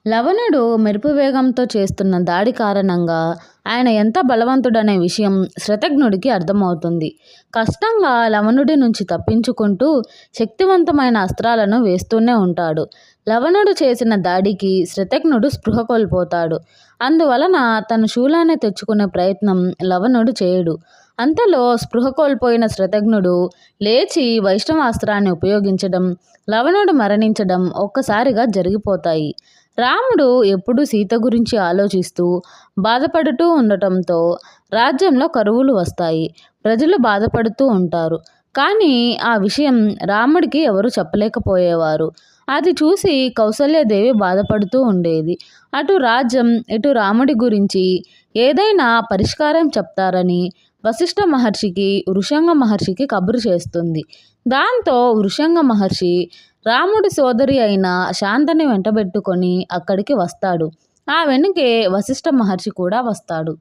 లవణుడు మెరుపు వేగంతో చేస్తున్న దాడి కారణంగా ఆయన ఎంత బలవంతుడనే విషయం శతఘ్నుడికి అర్థమవుతుంది. కష్టంగా లవణుడి నుంచి తప్పించుకుంటూ శక్తివంతమైన అస్త్రాలను వేస్తూనే ఉంటాడు. లవణుడు చేసిన దాడికి శతఘ్నుడు స్పృహ కోల్పోతాడు. అందువలన తన శూలాన్ని తెచ్చుకునే ప్రయత్నం లవణుడు చేయడు. అంతలో స్పృహ కోల్పోయిన శతఘ్నుడు లేచి వైష్ణవాస్త్రాన్ని ఉపయోగించడం, లవణుడు మరణించడం ఒక్కసారిగా జరిగిపోతాయి. రాముడు ఎప్పుడూ సీత గురించి ఆలోచిస్తూ బాధపడుతూ ఉండటంతో రాజ్యంలో కరువులు వస్తాయి. ప్రజలు బాధపడుతూ ఉంటారు. కానీ ఆ విషయం రాముడికి ఎవరు చెప్పలేకపోయేవారు. అది చూసి కౌసల్యాదేవి బాధపడుతూ ఉండేది. అటు రాజ్యం ఇటు రాముడి గురించి ఏదైనా పరిష్కారం చెప్తారని వశిష్ఠ మహర్షికి వృషంగ మహర్షికి కబురు చేస్తుంది. దాంతో వృషంగ మహర్షి రాముడి సోదరి అయిన శాంతని వెంటబెట్టుకొని అక్కడికి వస్తాడు. ఆ వెనుకే వశిష్ఠ మహర్షి కూడా వస్తాడు.